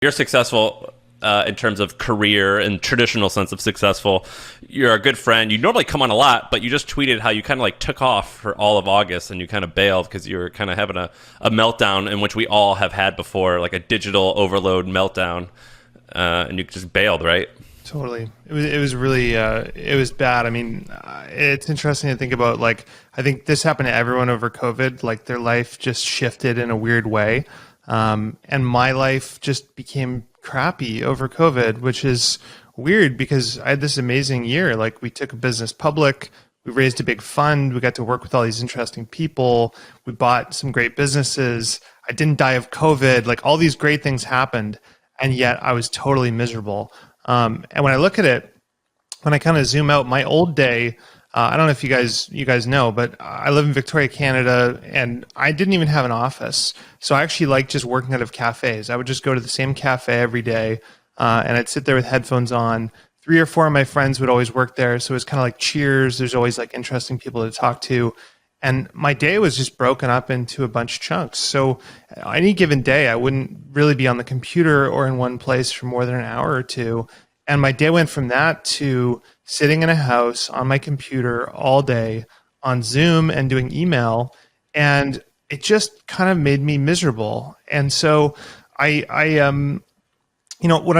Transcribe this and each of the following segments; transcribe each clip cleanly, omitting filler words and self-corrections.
You're successful in terms of career and traditional sense of successful. You're a good friend. You normally come on a lot, but you just tweeted how you kind of like took off for all of August and you kind of bailed because you were kind of having a meltdown, in which we all have had before, like a digital overload meltdown, and you just bailed, right? Totally. It was really, it was bad. I mean, it's interesting to think about, like, I think this happened to everyone over COVID. Like, their life just shifted in a weird way. And my life just became crappy over COVID, which is weird because I had this amazing year. Like, we took a business public, we raised a big fund, we got to work with all these interesting people, we bought some great businesses. I didn't die of COVID. Like, all these great things happened, and yet I was totally miserable. And when I look at it, when I kind of zoom out, my old day, I don't know if you guys know, but I live in Victoria, Canada, and I didn't even have an office. So I actually liked just working out of cafes. I would just go to the same cafe every day, and I'd sit there with headphones on. 3 or 4 of my friends would always work there. So it was kind of like cheers. There's always like interesting people to talk to. And my day was just broken up into a bunch of chunks. So any given day, I wouldn't really be on the computer or in one place for more than an hour or two. And my day went from that to sitting in a house on my computer all day on Zoom and doing email. And it just kind of made me miserable. And so when I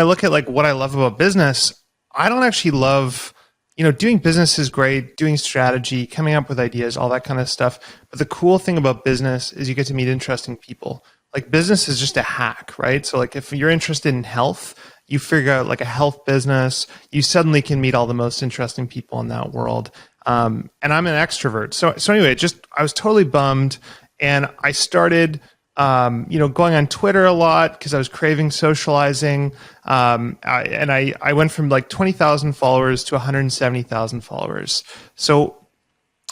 look at like what I love about business, I don't actually love, doing business is great, doing strategy, coming up with ideas, all that kind of stuff. But the cool thing about business is you get to meet interesting people. Like, business is just a hack, right? So like if you're interested in health, you figure out like a health business, you suddenly can meet all the most interesting people in that world. And I'm an extrovert. So anyway, I was totally bummed. And I started, going on Twitter a lot because I was craving socializing. I went from like 20,000 followers to 170,000 followers. So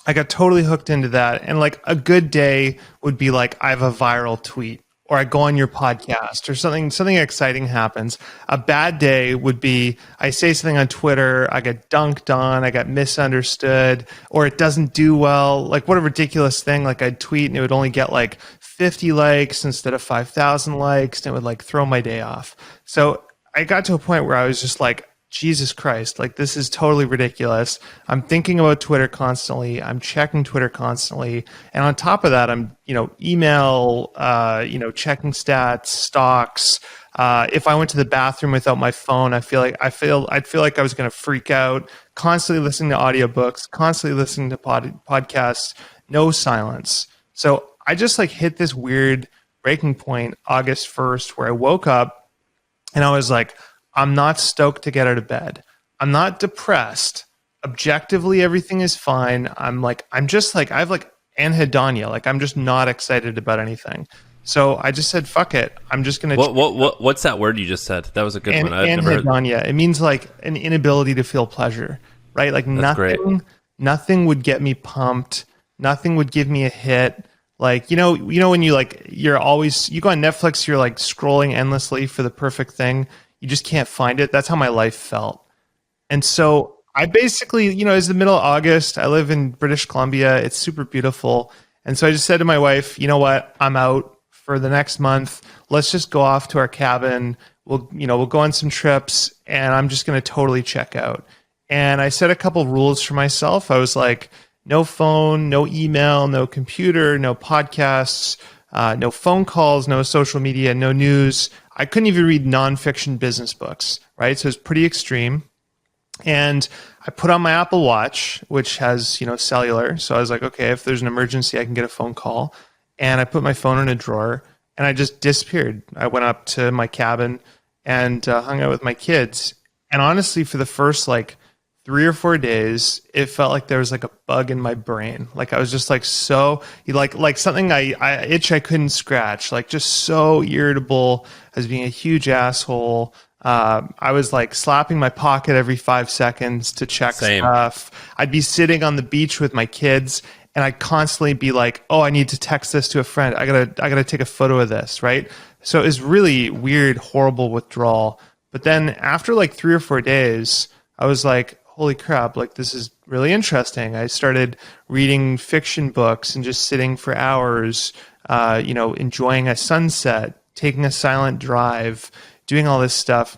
I got totally hooked into that. And like a good day would be like, I have a viral tweet, or I go on your podcast, or something exciting happens. A bad day would be I say something on Twitter, I get dunked on, I got misunderstood, or it doesn't do well. Like, what a ridiculous thing. Like, I'd tweet and it would only get like 50 likes instead of 5,000 likes, and it would like throw my day off. So I got to a point where I was just like, Jesus Christ, like, this is totally ridiculous. I'm thinking about Twitter constantly. I'm checking Twitter constantly. And on top of that, I'm, email, checking stats, stocks. If I went to the bathroom without my phone, I'd feel like I was going to freak out, constantly listening to audiobooks, constantly listening to podcasts, no silence. So I just like hit this weird breaking point August 1st where I woke up and I was like, I'm not stoked to get out of bed. I'm not depressed. Objectively, everything is fine. I have like anhedonia. Like, I'm just not excited about anything. So I just said, fuck it. I'm just going to... What's that word you just said? That was a good one. I've never heard. Anhedonia. It means like an inability to feel pleasure, right? Like, nothing would get me pumped. Nothing would give me a hit. Like, when you go on Netflix, you're like scrolling endlessly for the perfect thing. You just can't find it. That's how my life felt. And so I basically, it's the middle of August. I live in British Columbia. It's super beautiful. And so I just said to my wife, you know what? I'm out for the next month. Let's just go off to our cabin. We'll go on some trips, and I'm just going to totally check out. And I set a couple rules for myself. I was like, no phone, no email, no computer, no podcasts, no phone calls, no social media, no news. I couldn't even read nonfiction business books, right? So it's pretty extreme. And I put on my Apple Watch, which has, cellular. So I was like, okay, if there's an emergency, I can get a phone call. And I put my phone in a drawer and I just disappeared. I went up to my cabin and hung out with my kids. And honestly, for the first like 3 or 4 days, it felt like there was like a bug in my brain. Like, I was just like like something I itch I couldn't scratch, like just so irritable, as being a huge asshole. I was like slapping my pocket every 5 seconds to check stuff. I'd be sitting on the beach with my kids and I'd constantly be like, oh, I need to text this to a friend. I gotta take a photo of this, right? So it was really weird, horrible withdrawal. But then after like 3 or 4 days, I was like, holy crap, like, this is really interesting. I started reading fiction books and just sitting for hours, enjoying a sunset, taking a silent drive, doing all this stuff.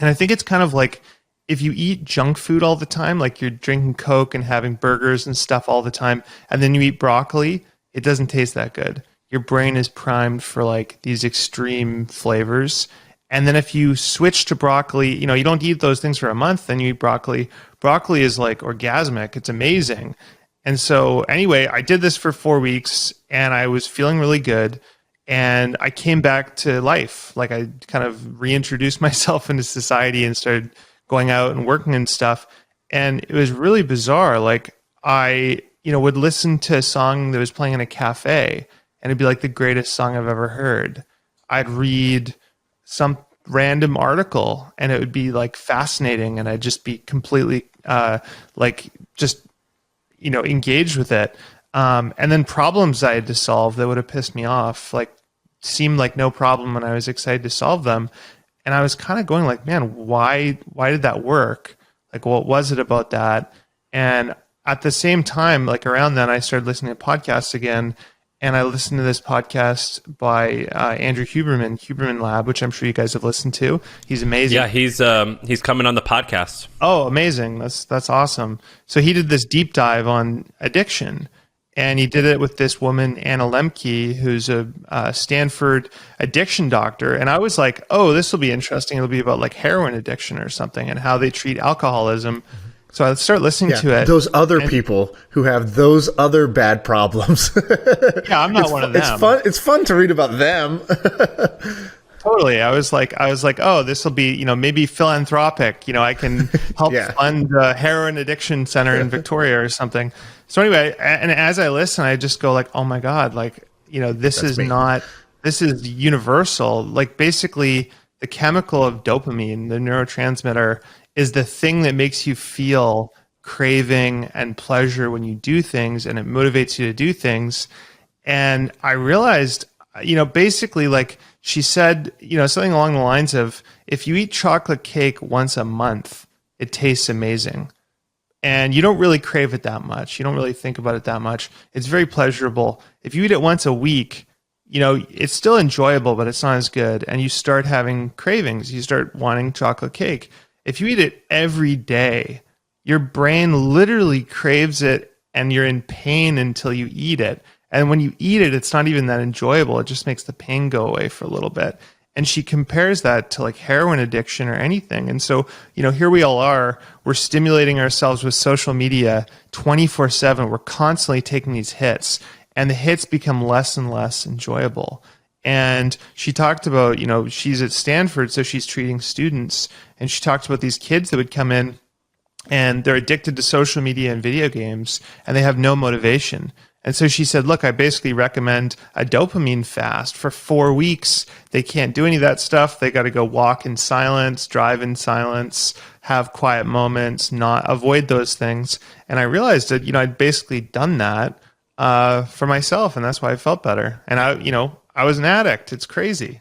And I think it's kind of like if you eat junk food all the time, like you're drinking Coke and having burgers and stuff all the time, and then you eat broccoli, it doesn't taste that good. Your brain is primed for like these extreme flavors. And then if you switch to broccoli, you know, you don't eat those things for a month, then you eat broccoli. Broccoli is like orgasmic. It's amazing. And so anyway, I did this for 4 weeks and I was feeling really good. And I came back to life. Like I kind of reintroduced myself into society and started going out and working and stuff. And it was really bizarre. Like I, would listen to a song that was playing in a cafe and it'd be like the greatest song I've ever heard. I'd read some random article and it would be like fascinating and I'd just be completely engaged with it. And then problems I had to solve that would have pissed me off, like seemed like no problem when I was excited to solve them. And I was kind of going like, man, why did that work? Like, what was it about that? And at the same time, like around then I started listening to podcasts again. And I listened to this podcast by Andrew Huberman Lab, which I'm sure you guys have listened to. He's amazing. Yeah, he's coming on the podcast. Oh, amazing! That's awesome. So he did this deep dive on addiction, and he did it with this woman, Anna Lemke, who's a Stanford addiction doctor. And I was like, oh, this will be interesting. It'll be about like heroin addiction or something, and how they treat alcoholism. So I start listening to it. Those other people who have those other bad problems. Yeah, I'm not one of them. It's fun to read about them. Totally. I was like, oh, this will be, maybe philanthropic. I can help fund a heroin addiction center in Victoria or something. So anyway, and as I listen, I just go like, oh my God, like, this is universal. Like basically the chemical of dopamine, the neurotransmitter, is the thing that makes you feel craving and pleasure when you do things, and it motivates you to do things. And I realized, basically like she said, something along the lines of, if you eat chocolate cake once a month, it tastes amazing. And you don't really crave it that much. You don't really think about it that much. It's very pleasurable. If you eat it once a week, it's still enjoyable, but it's not as good. And you start having cravings. You start wanting chocolate cake. If you eat it every day, your brain literally craves it and you're in pain until you eat it. And when you eat it, it's not even that enjoyable. It just makes the pain go away for a little bit. And she compares that to like heroin addiction or anything. And so, here we all are, we're stimulating ourselves with social media 24/7. We're constantly taking these hits and the hits become less and less enjoyable. And she talked about, she's at Stanford, so she's treating students. And she talked about these kids that would come in and they're addicted to social media and video games and they have no motivation. And so she said, look, I basically recommend a dopamine fast for 4 weeks. They can't do any of that stuff. They got to go walk in silence, drive in silence, have quiet moments, not avoid those things. And I realized that, I'd basically done that for myself, and that's why I felt better. And I was an addict. It's crazy.